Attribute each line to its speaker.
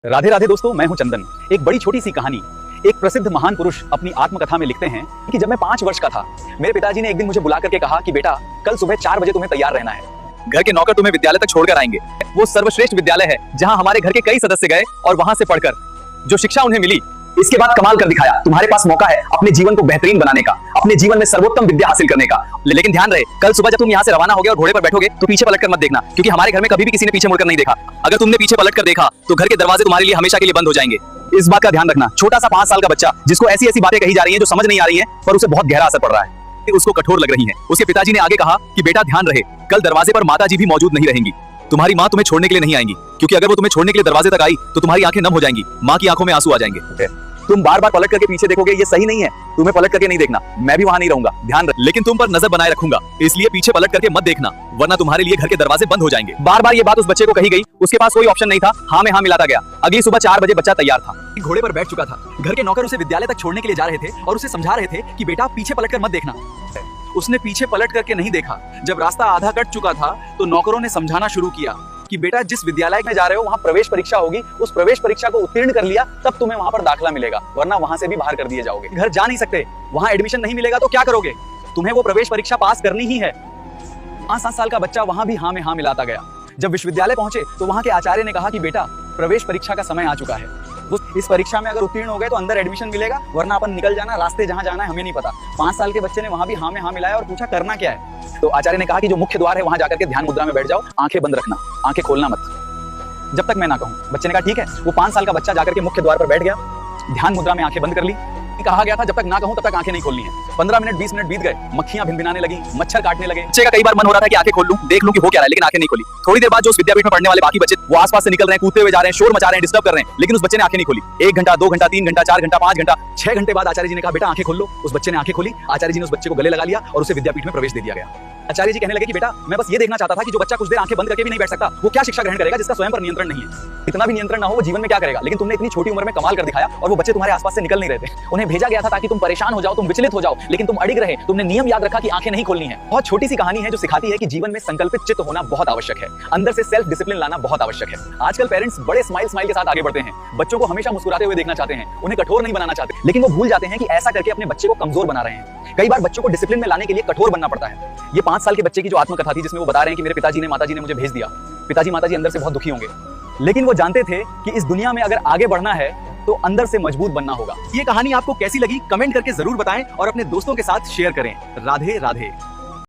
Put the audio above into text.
Speaker 1: राधे राधे दोस्तों, मैं हूं चंदन। एक बड़ी छोटी सी कहानी। एक प्रसिद्ध महान पुरुष अपनी आत्मकथा में लिखते हैं कि जब मैं 5 वर्ष का था, मेरे पिताजी ने एक दिन मुझे बुला करके कहा कि बेटा, कल सुबह 4 बजे तुम्हें तैयार रहना है। घर के नौकर तुम्हें विद्यालय तक छोड़कर आएंगे। वो सर्वश्रेष्ठ विद्यालय है जहां हमारे घर के कई सदस्य गए और वहां से पढ़कर जो शिक्षा उन्हें मिली, इसके बाद कमाल कर दिखाया। तुम्हारे पास मौका है अपने जीवन को बेहतरीन बनाने का, अपने जीवन में सर्वोत्तम विद्या हासिल करने का। लेकिन ध्यान रहे, कल सुबह जब तुम यहाँ से रवाना होगे और घोड़े पर बैठोगे तो पीछे पलटकर मत देखना, क्योंकि हमारे घर में कभी भी किसी ने पीछे मुड़कर नहीं देखा। अगर तुमने पीछे पलटकर देखा तो घर के दरवाजे तुम्हारे लिए हमेशा के लिए बंद हो जाएंगे। इस बात का ध्यान रखना। छोटा सा 5 साल का बच्चा जिसको ऐसी ऐसी बातें कही जा रही हैं जो समझ नहीं आ रही हैं, पर उसे बहुत गहरा असर पड़ रहा है, उसको कठोर लग रही है। उसके पिताजी ने आगे कहा कि बेटा ध्यान रहे, कल दरवाजे पर माता जी भी मौजूद नहीं रहेंगी। तुम्हारी माँ तुम्हें छोड़ने के लिए नहीं आएंगी, क्योंकि अगर वो तुम्हें छोड़ने के लिए दरवाजे तक आई तो तुम्हारी आंखें नम हो जाएंगी, माँ की आंखों में आंसू आ जाएंगे। तुम बार बार पलट करके पीछे देखोगे, ये सही नहीं है। तुम्हें पलट करके नहीं देखना, मैं भी वहां नहीं रहूंगा, ध्यान रख। लेकिन तुम पर नजर बनाए रखूंगा, इसलिए पीछे पलट करके मत देखना, वरना तुम्हारे लिए घर के दरवाजे बंद हो जाएंगे। बार बार ये बात उस बच्चे को कही गई। उसके पास कोई ऑप्शन नहीं था, हाँ में हाँ मिलाता गया। अगली सुबह 4 बजे बच्चा तैयार था, घोड़े पर बैठ चुका था। घर के नौकर उसे विद्यालय तक छोड़ने के लिए जा रहे थे और उसे समझा रहे थे कि बेटा पीछे पलट कर मत देखना। उसने पीछे पलट करके नहीं देखा। जब रास्ता आधा कट चुका था तो नौकरों ने समझाना शुरू किया कि बेटा, जिस विद्यालय में जा रहे हो वहां प्रवेश परीक्षा होगी, उस प्रवेश परीक्षा को उत्तीर्ण कर लिया तब तुम्हें वहां पर दाखिला मिलेगा, वरना वहां से भी बाहर कर दिए जाओगे। घर जा नहीं सकते, वहां एडमिशन नहीं मिलेगा तो क्या करोगे? तुम्हें वो प्रवेश परीक्षा पास करनी ही है। 5-7 साल का बच्चा वहां भी हाँ में हाँ मिलाता गया। जब विश्वविद्यालय पहुंचे तो वहां के आचार्य ने कहा कि बेटा, प्रवेश परीक्षा का समय आ चुका है। इस परीक्षा में अगर उत्तीर्ण हो गए तो अंदर एडमिशन मिलेगा, वरना अपन निकल जाना, रास्ते जहां जाना है हमें नहीं पता। 5 साल के बच्चे ने वहां भी हाँ में हाँ मिलाया और पूछा करना क्या है। तो आचार्य ने कहा कि जो मुख्य द्वार है वहां जाकर के ध्यान मुद्रा में बैठ जाओ, आंखें बंद रखना, आंखें खोलना मत, जब तक मैं ना कहूं। बच्चे ने कहा ठीक है। वो 5 साल का बच्चा जाकर के मुख्य द्वार पर बैठ गया, ध्यान मुद्रा में आंखें बंद कर ली। कहा गया था जब तक ना कहूं तब तक आंखें नहीं खोलनी है। 15 मिनट 20 मिनट बीत गए, मक्खियां भिनभिनाने लगी, मच्छर काटने लगे। बच्चे का कई बार मन हो रहा था कि आंखें खोल लूं, देख लूं कि हो क्या रहा है, लेकिन आंखें नहीं खोली। थोड़ी देर बाद जो उस विद्यापीठ में पढ़ने वाले बाकी बच्चे वो आसपास से निकल रहे हैं, कूदते हुए जा रहे हैं, शोर मचा रहे हैं, डिस्टर्ब कर रहे हैं, लेकिन उस बच्चे ने आंखें नहीं खोली। 1 घंटा 2 घंटा 3 घंटा 4 घंटा 5 घंटा 6 घंटे बाद आचार्य जी ने कहा बेटा आंखें खोल लो। उस बच्चे ने आंखें खोली। आचार्य जी ने उस बच्चे को गले लगा लिया और उसे विद्यापीठ में प्रवेश दे दिया गया। आचार्य जी कहने लगे कि बेटा, मैं बस ये देखना चाहता था कि जो बच्चा कुछ देर आंखें बंद करके भी नहीं बैठ सकता, वो क्या शिक्षा ग्रहण करेगा जिसका स्वयं पर नियंत्रण नहीं है। इतना भी नियंत्रण ना हो, वो जीवन में क्या करेगा। लेकिन तुमने इतनी छोटी उम्र में कमाल कर दिखाया और वो बच्चे तुम्हारे आसपास से निकल नहीं रहे थे। उन्हें भेजा गया था ताकि तुम परेशान हो जाओ, तुम विचलित हो जाओ, लेकिन तुम अड़िग रहे। तुमने नियम याद रखा कि आंखें नहीं खोलनी है। बहुत छोटी सी कहानी है जो सिखाती है कि जीवन में संकल्पित चित्त होना बहुत आवश्यक है, अंदर से सेल्फ डिसिप्लिन लाना बहुत आवश्यक है। आजकल पेरेंट्स बड़े स्माइल के साथ आगे बढ़ते हैं, बच्चों को हमेशा मुस्कुराते हुए देखना चाहते हैं, उन्हें कठोर नहीं बनाना चाहते, लेकिन वो भूल जाते हैं कि ऐसा करके अपने बच्चे को कमजोर बना रहे हैं। कई बार बच्चों को डिसिप्लिन में लाने के लिए कठोर बनना पड़ता है। ये 5 साल के बच्चे की जो आत्मकथा थी, जिसमें वो बता रहे हैं कि मेरे पिताजी ने माताजी ने मुझे भेज दिया। पिताजी माताजी अंदर से बहुत दुखी होंगे, लेकिन वो जानते थे कि इस दुनिया में अगर आगे बढ़ना है तो अंदर से मजबूत बनना होगा। ये कहानी आपको कैसी लगी कमेंट करके जरूर बताएं और अपने दोस्तों के साथ शेयर करें। राधे राधे।